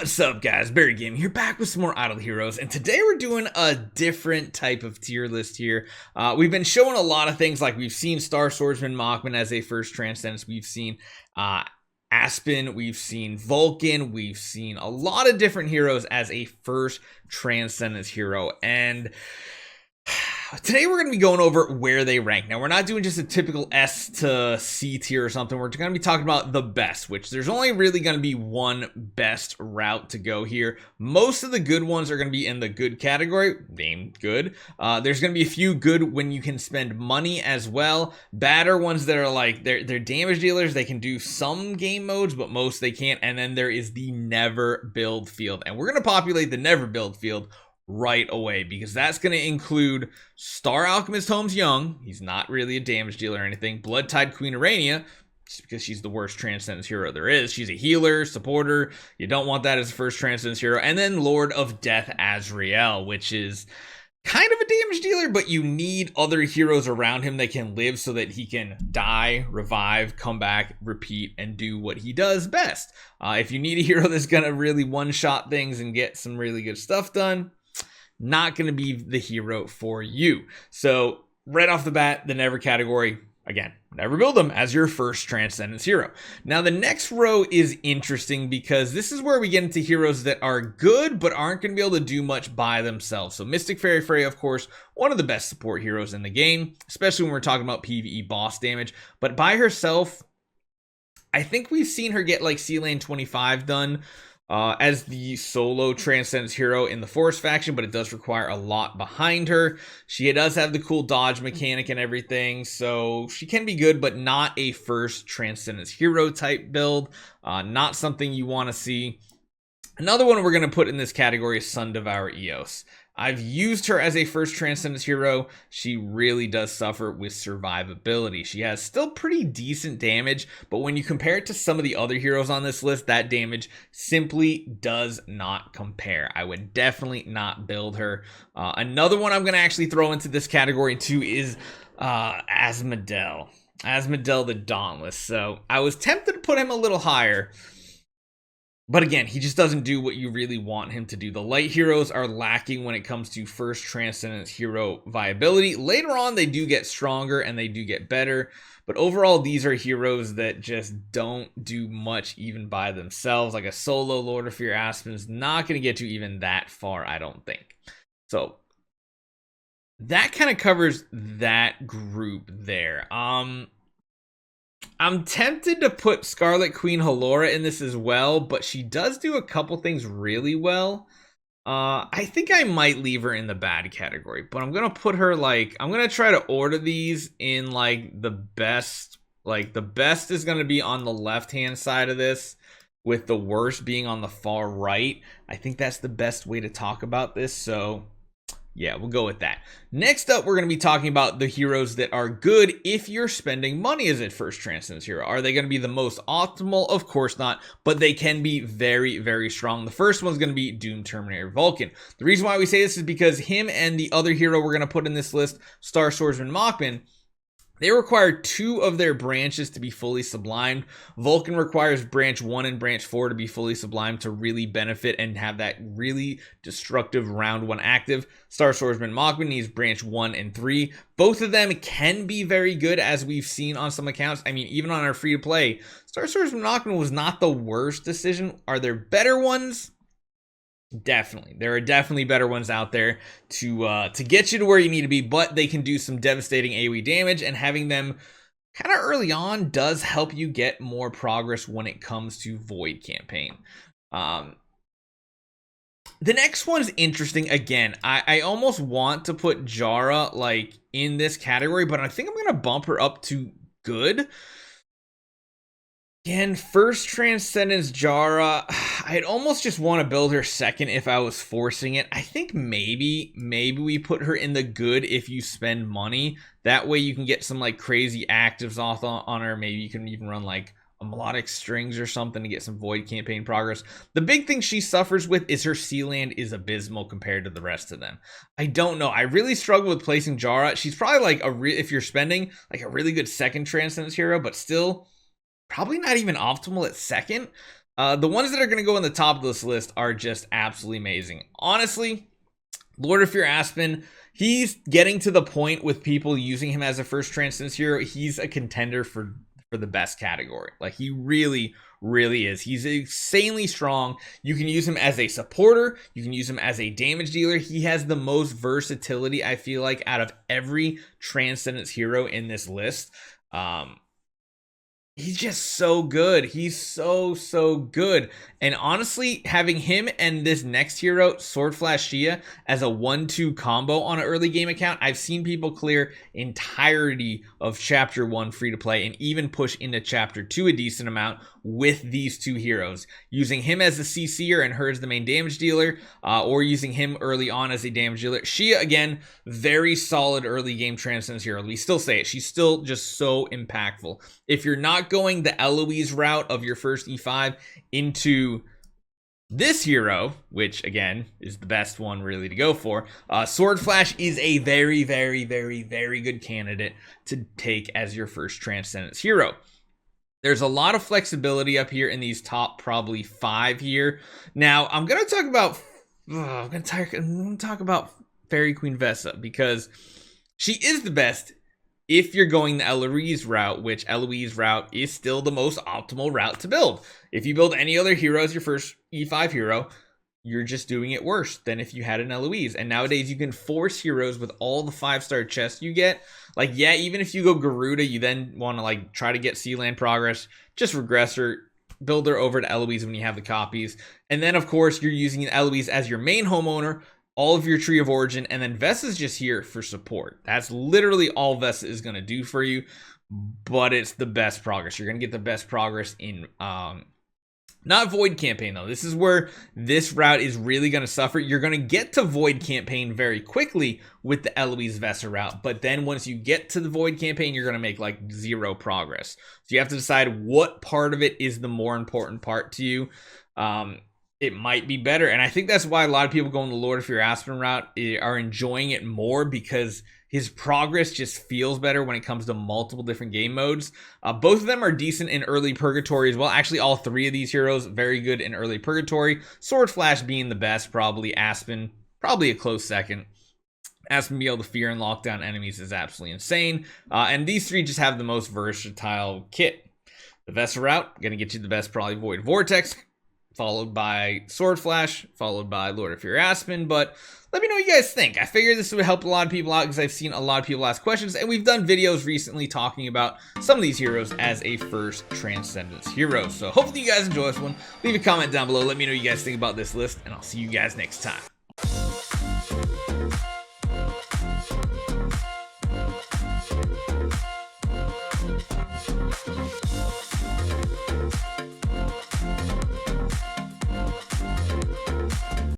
What's up, guys? Barry Gaming here, back with some more Idle Heroes, and today we're doing a different type of tier list here. We've been showing a lot of things, like we've seen Star Swordsman Machman as a first Transcendence, we've seen Aspen, we've seen Vulcan, we've seen a lot of different heroes as a first Transcendence hero, and today we're going to be going over where they rank. Now, we're not doing just a typical S to C tier or something. We're going to be talking about the best, which there's only really going to be one best route to go here. Most of the good ones are going to be in the good category, named good. There's going to be a few good when you can spend money as well. Bad are ones that are like, they're damage dealers. They can do some game modes, but most they can't. And then there is the never build field. And we're going to populate the never build field right away, because that's going to include Star Alchemist Holmes Young. He's not really a damage dealer or anything. Bloodtide Queen Urania, just because she's the worst Transcendence hero there is. She's a healer, supporter. You don't want that as a first Transcendence hero. And then Lord of Death Azrael, which is kind of a damage dealer, but you need other heroes around him that can live so that he can die, revive, come back, repeat, and do what he does best. If you need a hero that's going to really one-shot things and get some really good stuff done, not going to be the hero for you. So right off the bat, the never category, again, never build them as your first Transcendence hero. Now the next row is interesting, because this is where we get into heroes that are good but aren't going to be able to do much by themselves. So Mystic Fairy Freya, of course, one of the best support heroes in the game, especially when we're talking about PvE boss damage. But by herself, I think we've seen her get like C-Lane 25 done as the solo Transcendence hero in the Forest faction, but it does require a lot behind her. She does have the cool dodge mechanic and everything, so she can be good, but not a first Transcendence hero type build. Not something you want to see. Another one we're going to put in this category is Sun Devour Eos. I've used her as a first Transcendence hero. She really does suffer with survivability. She has still pretty decent damage, but when you compare it to some of the other heroes on this list, that damage simply does not compare. I would definitely not build her. Another one I'm going to actually throw into this category too is Asmodel. Asmodel the Dauntless. So I was tempted to put him a little higher, but again, he just doesn't do what you really want him to do. The light heroes are lacking when it comes to first Transcendence hero viability. Later on, they do get stronger and they do get better. But overall, these are heroes that just don't do much even by themselves. Like a solo Lord of Fear Aspen's not going to get you even that far, I don't think. So that kind of covers that group there. I'm tempted to put Scarlet Queen Halora in this as well, but she does do a couple things really well. I think I might leave her in the bad category, but I'm going to put her like, I'm going to try to order these in like the best. Like the best is going to be on the left-hand side of this, with the worst being on the far right. I think that's the best way to talk about this, so yeah, we'll go with that. Next up, we're going to be talking about the heroes that are good if you're spending money as a first Transcendence hero. Are they going to be the most optimal? Of course not, but they can be very, very strong. The first one's going to be Doom Terminator Vulcan. The reason why we say this is because him and the other hero we're going to put in this list, Star Swordsman Machman, they require 2 of their branches to be fully sublimed. Vulcan requires branch 1 and branch 4 to be fully sublimed to really benefit and have that really destructive round 1 active. Star Swordsman Machman needs branch 1 and 3. Both of them can be very good, as we've seen on some accounts. I mean, even on our free-to-play, Star Swordsman Machman was not the worst decision. Are there better ones? Definitely. There are definitely better ones out there to get you to where you need to be, but they can do some devastating AoE damage, and having them kind of early on does help you get more progress when it comes to Void campaign. The next one's interesting. Again, I almost want to put Jara like in this category, but I think I'm going to bump her up to good. Again, first Transcendence Jara, I'd almost just want to build her second if I was forcing it. I think maybe we put her in the good if you spend money. That way you can get some like crazy actives off on her. Maybe you can even run like a melodic strings or something to get some Void campaign progress. The big thing she suffers with is her C-Land is abysmal compared to the rest of them. I don't know. I really struggle with placing Jara. She's probably like if you're spending like a really good second Transcendence hero, but still probably not even optimal at second. The ones that are going to go in the top of this list are just absolutely amazing. Honestly, Lord of Fear Aspen, he's getting to the point with people using him as a first Transcendence hero. He's a contender for the best category. Like, he really is. He's insanely strong. You can use him as a supporter. You can use him as a damage dealer. He has the most versatility, I feel like, out of every Transcendence hero in this list. He's just so good. He's so good. And honestly, having him and this next hero, Sword Flash Shia, as a 1-2 combo on an early game account, I've seen people clear entirety of Chapter 1 free to play and even push into Chapter 2 a decent amount with these two heroes. Using him as the CC'er and her as the main damage dealer, or using him early on as a damage dealer. Shia, again, very solid early game Transcendence hero. We still say it. She's still just so impactful. If you're not going the Eloise route of your first E5 into this hero, which again is the best one really to go for, Sword Flash is a very good candidate to take as your first Transcendence hero. There's a lot of flexibility up here in these top probably 5 here. Now I'm gonna talk about Fairy Queen Vesa, because she is the best if you're going the Eloise route, which Eloise route is still the most optimal route to build. If you build any other hero as your first E5 hero, you're just doing it worse than if you had an Eloise. And nowadays you can force heroes with all the 5-star chests you get. Like, yeah, even if you go Garuda, you then want to like try to get Sealand progress, just regress her, build her over to Eloise when you have the copies. And then of course you're using an Eloise as your main homeowner, all of your tree of origin, and then Vesa's just here for support. That's literally all Vesa is going to do for you, but it's the best progress. You're going to get the best progress in not Void Campaign though. This is where this route is really going to suffer. You're going to get to Void Campaign very quickly with the Eloise Vesa route, but then once you get to the Void Campaign, you're going to make like 0 progress. So you have to decide what part of it is the more important part to you. It might be better, and I think that's why a lot of people going the Lord of Fear Aspen route are enjoying it more, because his progress just feels better when it comes to multiple different game modes. Both of them are decent in early Purgatory as well. Actually, all 3 of these heroes very good in early Purgatory. Sword Flash being the best, probably. Aspen, probably a close second. Aspen being able to fear and lock down enemies is absolutely insane. And these 3 just have the most versatile kit. The Vesa route, gonna get you the best, probably Void Vortex, followed by Sword Flash, followed by Lord of Fear Aspen. But let me know what you guys think. I figured this would help a lot of people out, because I've seen a lot of people ask questions, and we've done videos recently talking about some of these heroes as a first Transcendence hero. So hopefully you guys enjoy this one. Leave a comment down below. Let me know what you guys think about this list, and I'll see you guys next time.